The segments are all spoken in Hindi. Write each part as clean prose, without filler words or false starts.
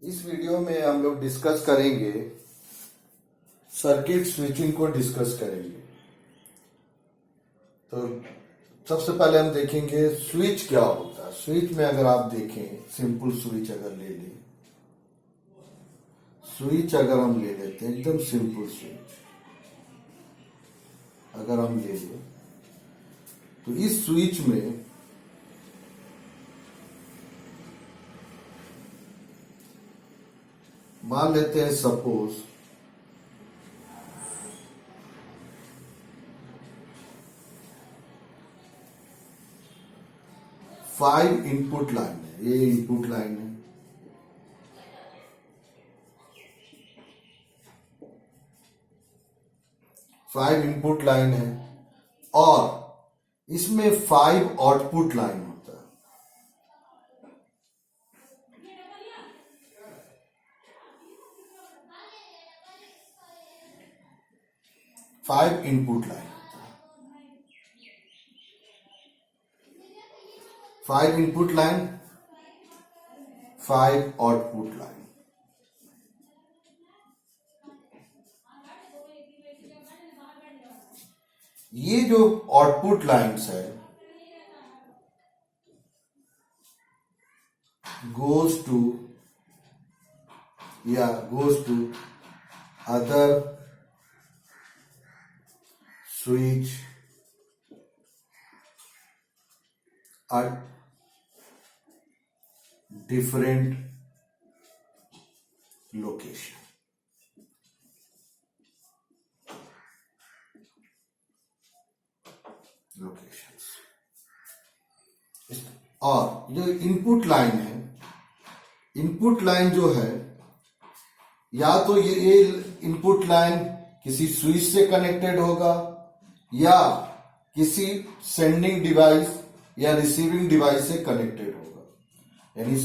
इस वीडियो में हम लोग डिस्कस करेंगे, सर्किट स्विचिंग को डिस्कस करेंगे। तो सबसे पहले हम देखेंगे स्विच क्या होता है। स्विच में अगर आप देखें, सिंपल स्विच अगर ले लें, स्विच अगर हम ले लेते हैं, एकदम सिंपल स्विच अगर हम ले लें, तो इस स्विच में मान लेते हैं सपोज फाइव इनपुट लाइन है, ये इनपुट लाइन है, फाइव इनपुट लाइन है और इसमें फाइव आउटपुट लाइन होता है। फाइव इनपुट लाइन होता है, five input line, five output line. ये जो आउटपुट लाइन्स है goes to other switch at different location। और जो इनपुट लाइन है, इनपुट लाइन जो है, या तो ये इनपुट लाइन किसी स्विच से कनेक्टेड होगा या किसी सेंडिंग डिवाइस या रिसीविंग डिवाइस से कनेक्टेड होगा, यानी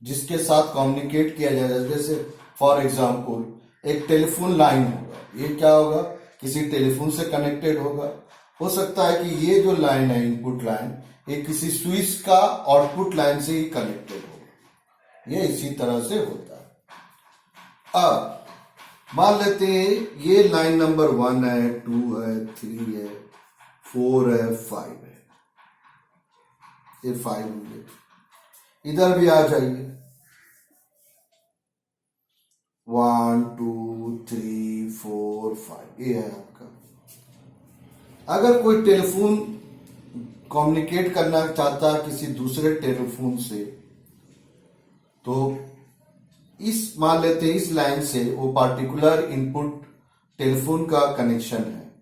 जिसके साथ कम्युनिकेट किया जाएगा। जैसे फॉर एग्जांपल एक टेलीफोन लाइन होगा, ये क्या होगा, किसी टेलीफोन से कनेक्टेड होगा। हो सकता है कि ये जो लाइन है, इनपुट लाइन, ये किसी स्विच का आउटपुट लाइन से ही कनेक्टेड होगा। ये इसी तरह से होता है। अब मान लेते हैं ये लाइन नंबर 1 है, 2 है, 3 है, 4 है, 5 है। ये 5 होंगे। इधर भी आ जाइए, 1 2 3 4 5, ये है आपका। अगर कोई टेलीफोन कम्युनिकेट करना चाहता है किसी दूसरे टेलीफोन से, तो इस मान लेते हैं इस लाइन से वो पार्टिकुलर इनपुट टेलीफोन का कनेक्शन है।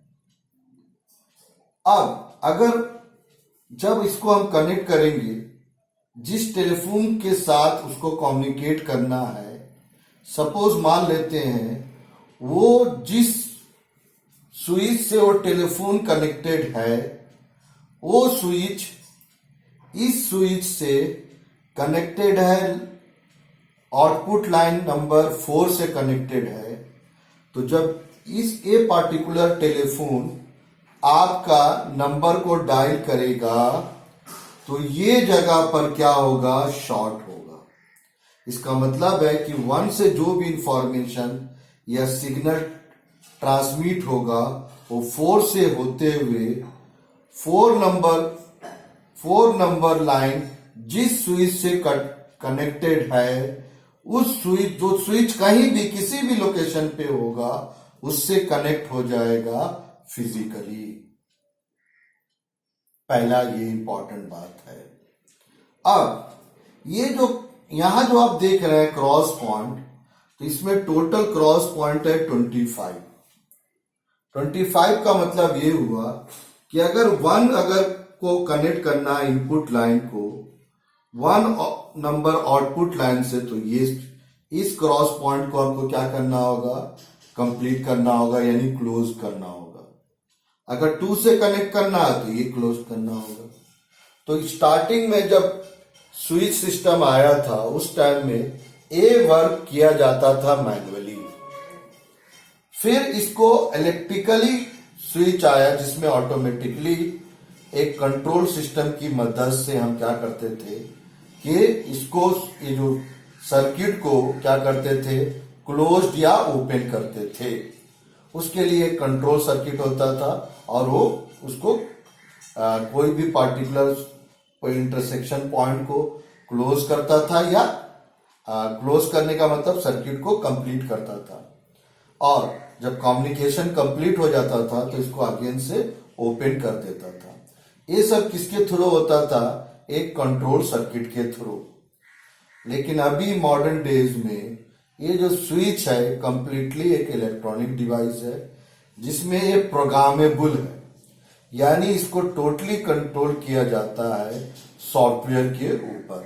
अब अगर जब इसको हम कनेक्ट करेंगे, जिस टेलीफोन के साथ उसको कम्युनिकेट करना है, सपोज मान लेते हैं वो जिस स्विच से वो टेलीफोन कनेक्टेड है, वो स्विच इस स्विच से कनेक्टेड है, आउटपुट लाइन नंबर 4 से कनेक्टेड है। तो जब ये पार्टिकुलर टेलीफोन आपका नंबर को डायल करेगा, तो ये जगह पर क्या होगा, शॉर्ट होगा। इसका मतलब है कि 1 से जो भी इंफॉर्मेशन या सिग्नल ट्रांसमिट होगा, वो 4 से होते हुए 4 नंबर लाइन जिस स्विच से कनेक्टेड है, उस स्विच, जो स्विच कहीं भी किसी भी लोकेशन पे होगा, उससे कनेक्ट हो जाएगा फिजिकली। पहला ये इंपॉर्टेंट बात है। अब ये जो यहां जो आप देख रहे हैं क्रॉस पॉइंट, तो इसमें टोटल क्रॉस पॉइंट है 25। 25 का मतलब ये हुआ कि अगर 1 अगर को कनेक्ट करना है इनपुट लाइन को 1 नंबर आउटपुट लाइन से, तो ये इस क्रॉस पॉइंट को हमको क्या करना होगा, कंप्लीट करना होगा, यानी क्लोज करना होगा। अगर 2 से कनेक्ट करना है तो ये क्लोज करना होगा। तो स्टार्टिंग में जब स्विच सिस्टम आया था, उस टाइम में ये वर्क किया जाता था मैन्युअली। फिर इसको इलेक्ट्रिकली स्विच आया, जिसमें ऑटोमेटिकली एक कंट्रोल सिस्टम की मदद से हम क्या करते थे कि इसको, ये जो सर्किट को क्या करते थे, क्लोज्ड या ओपन करते थे। उसके लिए कंट्रोल सर्किट होता था और वो उसको कोई भी पार्टिकुलर कोई इंटरसेक्शन पॉइंट को क्लोज करता था या क्लोज करने का मतलब सर्किट को कंप्लीट करता था, और जब कम्युनिकेशन कंप्लीट हो जाता था तो इसको अगेन से ओपन कर देता था। ये सब किसके थ्रू होता था, एक कंट्रोल सर्किट के थ्रू। लेकिन अभी मॉडर्न डेज में ये जो स्विच है कंप्लीटली एक इलेक्ट्रॉनिक डिवाइस है जिसमें ये प्रोग्रामेबल है, यानी इसको टोटली कंट्रोल किया जाता है सॉफ्टवेयर के ऊपर।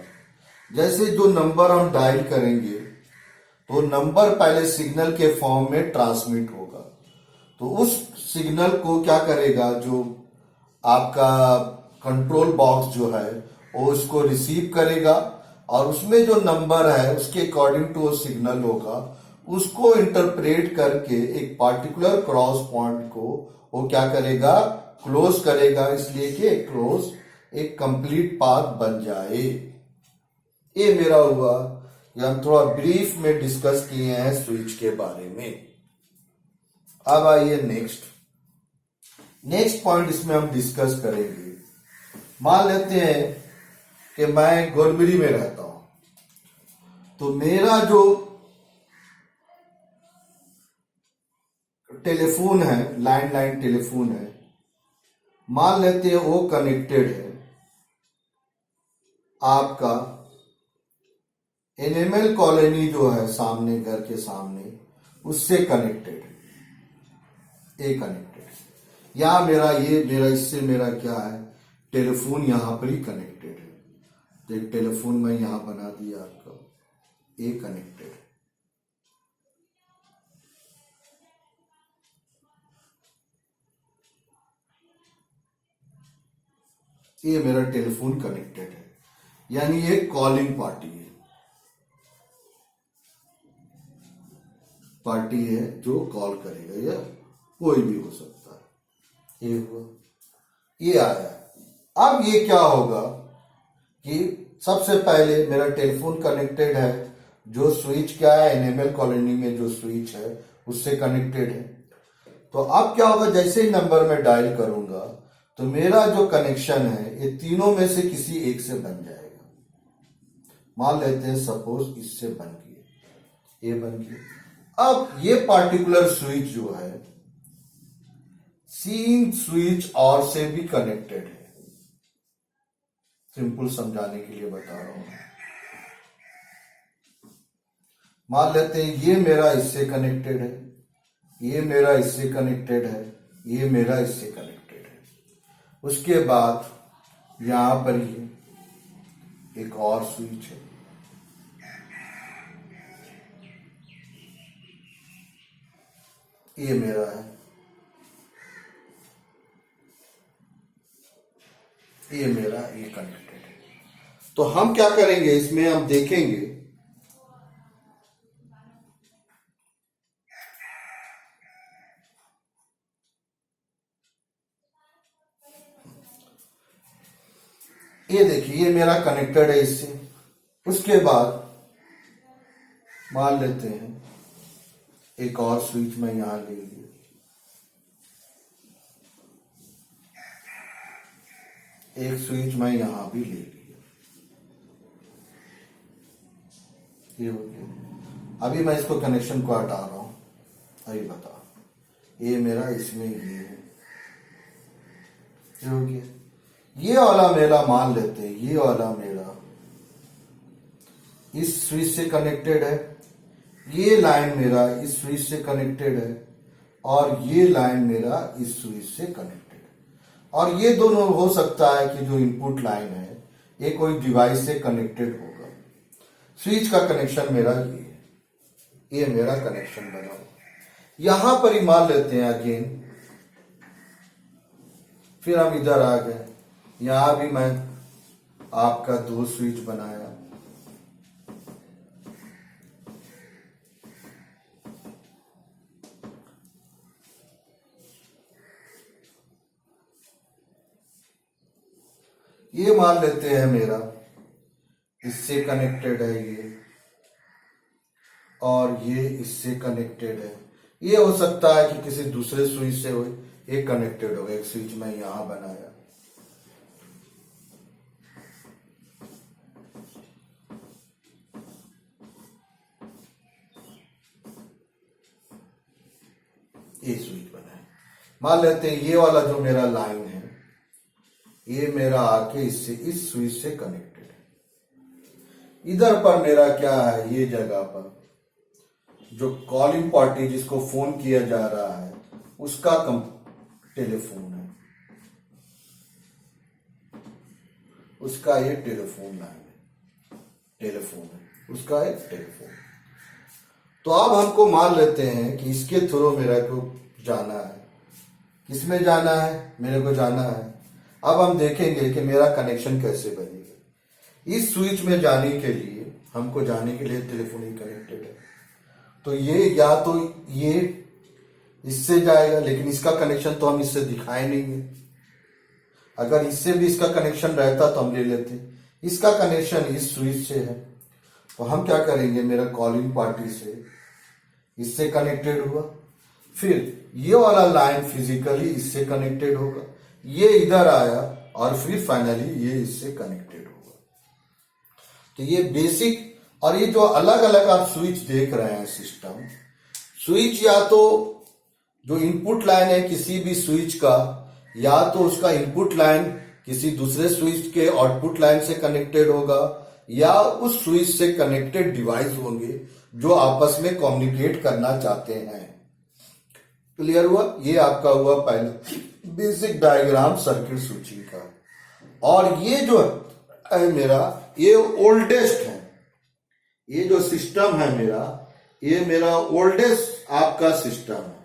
जैसे जो नंबर हम डायल करेंगे तो नंबर पहले सिग्नल के फॉर्म में ट्रांसमिट होगा, तो उस सिग्नल को क्या करेगा, जो आपका कंट्रोल बॉक्स जो है वो उसको रिसीव करेगा और उसमें जो नंबर है उसके अकॉर्डिंग टू वो सिग्नल होगा, उसको इंटरप्रेट करके एक पार्टिकुलर क्रॉस पॉइंट को वो क्या करेगा, क्लोज करेगा, इसलिए कि क्लोज एक कंप्लीट पाथ बन जाए। ये मेरा हुआ, ये हम थोड़ा ब्रीफ में डिस्कस किए हैं स्विच के बारे में। अब आइए नेक्स्ट पॉइंट इसमें हम डिस्कस करेंगे। मान लेते हैं कि मैं गोलमिरी में रहता हूं, तो मेरा जो टेलीफोन है, लैंडलाइन टेलीफोन है, मान लेते हैं वो कनेक्टेड है आपका एनिमल कॉलोनी जो है सामने, घर के सामने, उससे कनेक्टेड है, ए कनेक्टेड है। या मेरा इससे मेरा क्या है, टेलीफोन यहां पर ही कनेक्टेड है, तो एक टेलीफोन मैं यहां बना दिया आपका, ए कनेक्टेड। ये मेरा टेलीफोन कनेक्टेड है, यानी ये कॉलिंग पार्टी है जो कॉल करेगा, या कोई भी हो सकता है। ये हुआ, ये आया। अब ये क्या होगा कि सबसे पहले मेरा टेलीफोन कनेक्टेड है, जो स्विच क्या है, एनिमल कॉलोनी में जो स्विच है उससे कनेक्टेड है। तो अब क्या होगा, जैसे ही नंबर में डायल करूंगा तो मेरा जो कनेक्शन है ये तीनों में से किसी एक से बन जाएगा। मान लेते हैं सपोज इससे बन गया, ये बन गया। अब ये पार्टिकुलर स्विच जो है सीइंग स्विच और से भी कनेक्टेड है। सिंपल समझाने के लिए बता रहा हूं। मान लेते हैं ये मेरा इससे कनेक्टेड है, ये मेरा इससे कनेक्टेड है, ये मेरा इससे कनेक्टेड है। उसके बाद यहां पर ये एक और स्विच है, ये मेरा है, ये मेरा ये कनेक्टेड है। तो हम क्या करेंगे, इसमें हम देखेंगे ये देखिए, ये मेरा कनेक्टेड है इससे। उसके बाद मान लेते हैं एक और स्विच मैं यहां ले लिया, एक स्विच मैं यहां भी ले लिया, ये हो गया। अभी मैं इसको कनेक्शन को हटा रहा हूं, अभी बता, ये मेरा इसमें ये है, ये हो गया। ये वाला मेरा मान लेते हैं, ये वाला मेरा इस स्विच से कनेक्टेड है, ये लाइन मेरा इस स्विच से कनेक्टेड है, और ये लाइन मेरा इस स्विच से कनेक्टेड है। और ये दोनों हो सकता है कि जो इनपुट लाइन है ये कोई डिवाइस से कनेक्टेड होगा। स्विच का कनेक्शन मेरा ये है, ये मेरा कनेक्शन बना हुआ। यहां पर ही मान लेते हैं अगेन, फिर हम इधर आ गए, यहां भी मैं आपका दो स्विच बनाया, ये मान लेते हैं मेरा इससे कनेक्टेड है, ये और ये इससे कनेक्टेड है। ये हो सकता है कि किसी दूसरे स्विच से हो, ये कनेक्टेड होगा। एक स्विच मैं यहां बनाया, ये स्विच बना है। मान लेते हैं ये वाला जो मेरा लाइन है, ये मेरा आके इससे इस स्विच से कनेक्टेड है। इधर पर मेरा क्या है, ये जगह पर जो कॉलिंग पार्टी जिसको फोन किया जा रहा है उसका टेलीफोन है, उसका ये टेलीफोन लाइन है, टेलीफोन है, उसका एक टेलीफोन। तो अब हमको मान लेते हैं कि इसके थ्रू मेरे को जाना है। किसमें जाना है, मेरे को जाना है। अब हम देखेंगे कि मेरा कनेक्शन कैसे बनेगा। इस स्विच में जाने के लिए, हमको जाने के लिए टेलीफोन ही कनेक्टेड है, तो ये या तो ये इससे जाएगा, लेकिन इसका कनेक्शन तो हम इससे दिखाए नहीं है। अगर इससे भी इसका कनेक्शन रहता तो हम ले लेते। इसका कनेक्शन इस स्विच से है, तो हम क्या करेंगे, मेरा कॉलिंग पार्टी से इससे कनेक्टेड हुआ, फिर ये वाला लाइन फिजिकली इससे कनेक्टेड होगा, ये इधर आया और फिर फाइनली ये इससे कनेक्टेड होगा। तो ये बेसिक, और ये जो अलग अलग आप स्विच देख रहे हैं सिस्टम स्विच, या तो जो इनपुट लाइन है किसी भी स्विच का, या तो उसका इनपुट लाइन किसी दूसरे स्विच के आउटपुट लाइन से कनेक्टेड होगा, या उस स्विच से कनेक्टेड डिवाइस होंगे जो आपस में कम्युनिकेट करना चाहते हैं। क्लियर हुआ? ये आपका हुआ पहले बेसिक डायग्राम सर्किट स्विचिंग का। और ये जो है मेरा, ये ओल्डेस्ट है, ये जो सिस्टम है मेरा, ये मेरा ओल्डेस्ट आपका सिस्टम है।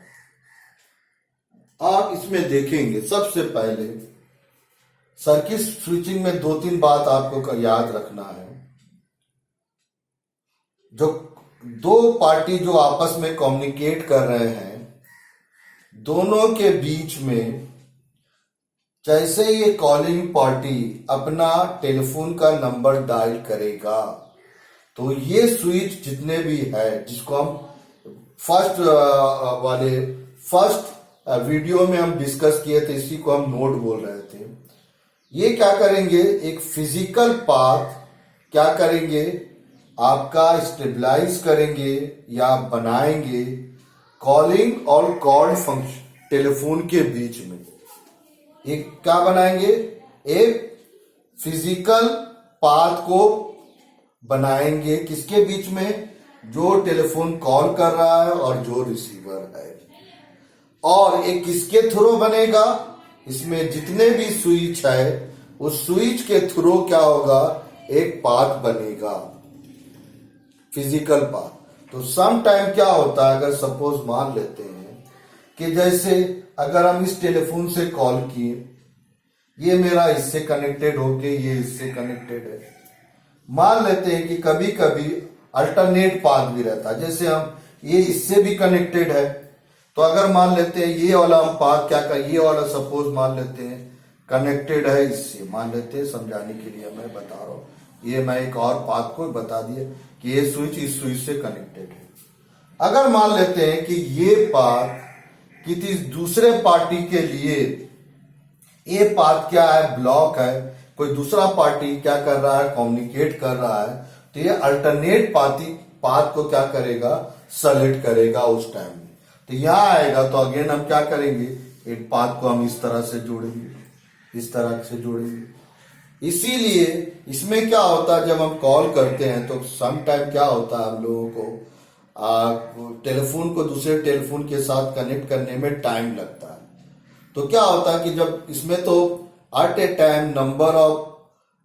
आप इसमें देखेंगे सबसे पहले सर्किट स्विचिंग में 2-3 बात आपको याद रखना है। जो दो पार्टी जो आपस में कम्युनिकेट कर रहे हैं, दोनों के बीच में जैसे ये कॉलिंग पार्टी अपना टेलीफोन का नंबर डायल करेगा, तो ये स्विच जितने भी है, जिसको हम फर्स्ट वीडियो में हम डिस्कस किए थे, इसी को हम नोड बोल रहे थे। ये क्या करेंगे, एक फिजिकल पाथ क्या करेंगे, आपका स्टेबलाइज करेंगे या बनाएंगे कॉलिंग और कॉल फंक्शन टेलीफोन के बीच में। एक क्या बनाएंगे, एक फिजिकल पाथ को बनाएंगे किसके बीच में, जो टेलीफोन कॉल कर रहा है और जो रिसीवर है। और एक किसके थ्रू बनेगा, इसमें जितने भी स्विच है उस स्विच के थ्रू क्या होगा, एक पाथ बनेगा, फिजिकल पाथ। तो सम टाइम क्या होता है, अगर सपोज मान लेते हैं कि जैसे अगर हम इस टेलीफोन से कॉल किए, ये मेरा इससे कनेक्टेड होके ये इससे कनेक्टेड है। मान लेते हैं कि कभी कभी अल्टरनेट पाथ भी रहता है, जैसे हम ये इससे भी कनेक्टेड है, तो अगर मान लेते हैं ये वाला हम पाथ क्या कर, ये वाला सपोज मान लेते हैं कनेक्टेड है इससे, मान लेते हैं समझाने के लिए मैं बता रहा हूं, ये मैं एक और पाथ को बता दिया कि ये स्विच इस स्विच से कनेक्टेड है। अगर मान लेते हैं कि ये पाथ किसी दूसरे पार्टी के लिए, ये पाथ क्या है, ब्लॉक है, कोई दूसरा पार्टी क्या कर रहा है, कम्युनिकेट कर रहा है, तो ये अल्टरनेट पाथ को क्या करेगा, सेलेक्ट करेगा उस टाइम में। तो यहां आएगा तो अगेन हम क्या करेंगे, एक पाथ को हम इस तरह से जोड़ेंगे, इस तरह से जोड़ेंगे। इसीलिए इसमें क्या होता है, जब हम कॉल करते हैं तो सम टाइम क्या होता है, हम लोगों को टेलीफोन को दूसरे टेलीफोन के साथ कनेक्ट करने में टाइम लगता है। तो क्या होता है कि जब इसमें तो at a time number of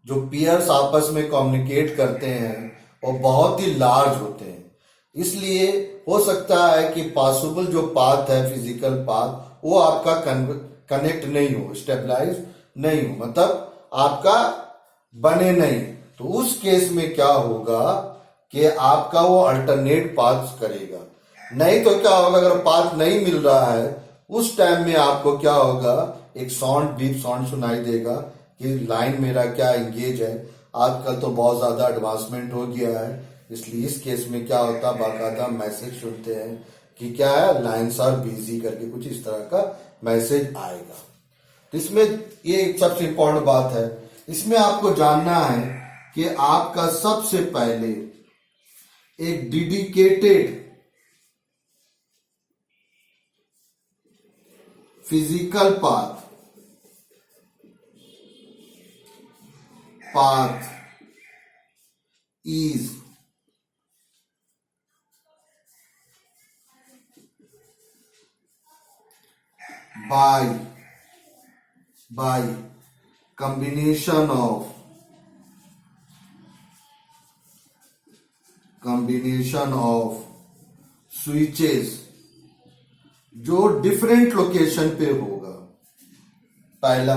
जो पेयर्स आपस में कम्युनिकेट करते हैं वो बहुत ही लार्ज होते हैं, इसलिए हो सकता है कि पॉसिबल जो पाथ है, फिजिकल पाथ, वो आपका कनेक्ट नहीं हो, स्टेबलाइज नहीं हो, मतलब आपका बने नहीं। तो उस केस में क्या होगा कि आपका वो अल्टरनेट पाथ करेगा। नहीं तो क्या होगा, अगर पाथ नहीं मिल रहा है उस टाइम में आपको क्या होगा, एक साउंड, बीप साउंड सुनाई देगा कि लाइन मेरा क्या एंगेज है। आजकल तो बहुत ज्यादा एडवांसमेंट हो गया है इसलिए इस केस में क्या होता, बाकायदा मैसेज सुनते हैं कि क्या है, लाइन्स आर बिजी करके कुछ इस तरह का मैसेज आएगा। तो इसमें ये सबसे इंपॉर्टेंट बात है, इसमें आपको जानना है कि आपका सबसे पहले एक dedicated physical path is by combination of switches जो डिफरेंट लोकेशन पे होगा। पहला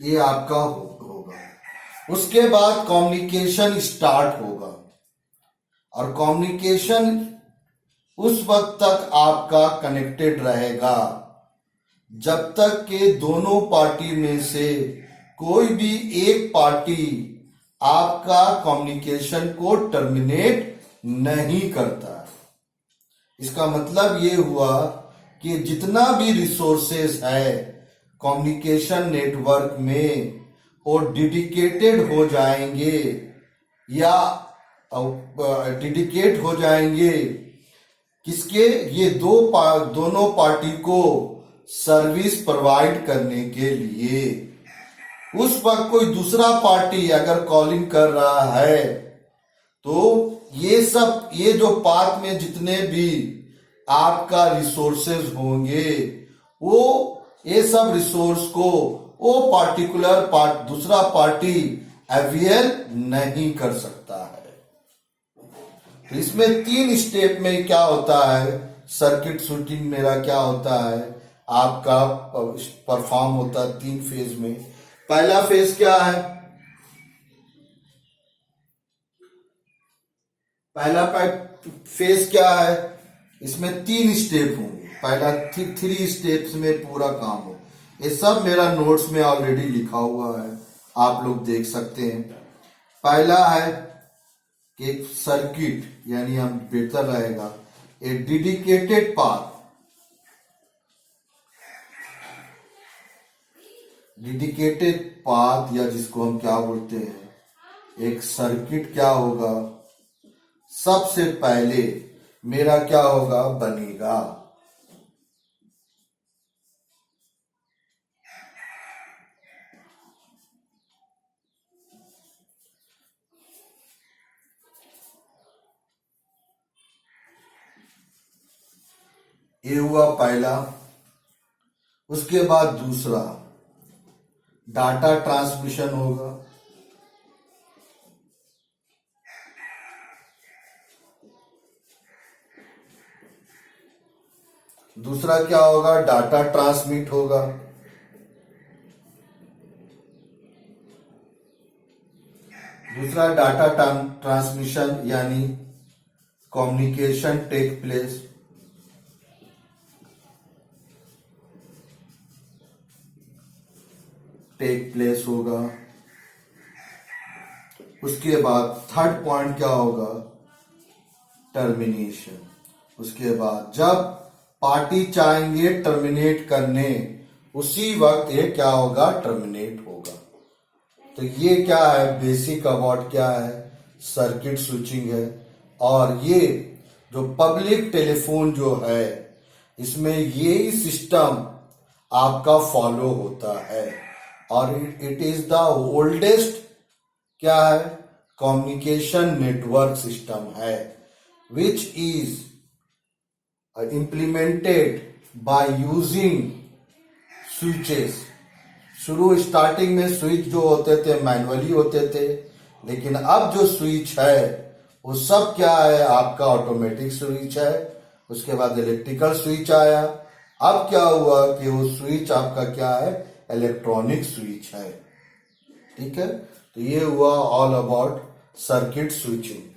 ये आपका होगा, उसके बाद कम्युनिकेशन स्टार्ट होगा और कम्युनिकेशन उस वक्त तक आपका कनेक्टेड रहेगा जब तक कि दोनों पार्टी में से कोई भी एक पार्टी आपका कम्युनिकेशन को टर्मिनेट नहीं करता। इसका मतलब ये हुआ कि जितना भी रिसोर्सेस है कम्युनिकेशन नेटवर्क में वो डेडिकेटेड हो जाएंगे या डेडिकेट हो जाएंगे किसके, ये दोनों पार्टी को सर्विस प्रोवाइड करने के लिए। उस वक्त कोई दूसरा पार्टी अगर कॉलिंग कर रहा है तो ये जो पाथ में जितने भी आपका रिसोर्सेज होंगे वो ये सब रिसोर्स को वो पार्टिकुलर दूसरा पार्टी अवेल नहीं कर सकता है। तो इसमें 3 स्टेप में क्या होता है, सर्किट स्विचिंग मेरा क्या होता है, आपका परफॉर्म होता है 3 फेज में। पहला फेज क्या है, पहला फेज क्या है, इसमें 3 स्टेप होंगे। पहला 3 स्टेप्स में पूरा काम हो, ये सब मेरा नोट्स में ऑलरेडी लिखा हुआ है, आप लोग देख सकते हैं। पहला है कि सर्किट यानी हम बेहतर रहेगा ए डेडिकेटेड पाथ, डेडिकेटेड पाथ या जिसको हम क्या बोलते हैं, एक सर्किट क्या होगा, सबसे पहले मेरा क्या होगा, बनेगा। ये हुआ पहला। उसके बाद दूसरा डाटा ट्रांसमिशन होगा, दूसरा क्या होगा, डाटा ट्रांसमिट होगा। दूसरा डाटा ट्रांसमिशन यानी कम्युनिकेशन टेक प्लेस होगा। उसके बाद थर्ड पॉइंट क्या होगा, टर्मिनेशन। उसके बाद जब पार्टी चाहेंगे टर्मिनेट करने, उसी वक्त ये क्या होगा, टर्मिनेट होगा। तो ये क्या है, बेसिक अबाउट क्या है, सर्किट स्विचिंग है। और ये जो पब्लिक टेलीफोन जो है, इसमें यही सिस्टम आपका फॉलो होता है और इट इज द ओल्डेस्ट क्या है, कम्युनिकेशन नेटवर्क सिस्टम है, which is implemented by using switches। शुरू स्टार्टिंग में स्विच जो होते थे मैनुअली होते थे, लेकिन अब जो स्विच है वो सब क्या है, आपका ऑटोमेटिक स्विच है। उसके बाद इलेक्ट्रिकल स्विच आया, अब क्या हुआ कि वो स्विच आपका क्या है, इलेक्ट्रॉनिक स्विच है। ठीक है, तो ये हुआ ऑल अबाउट सर्किट स्विचिंग।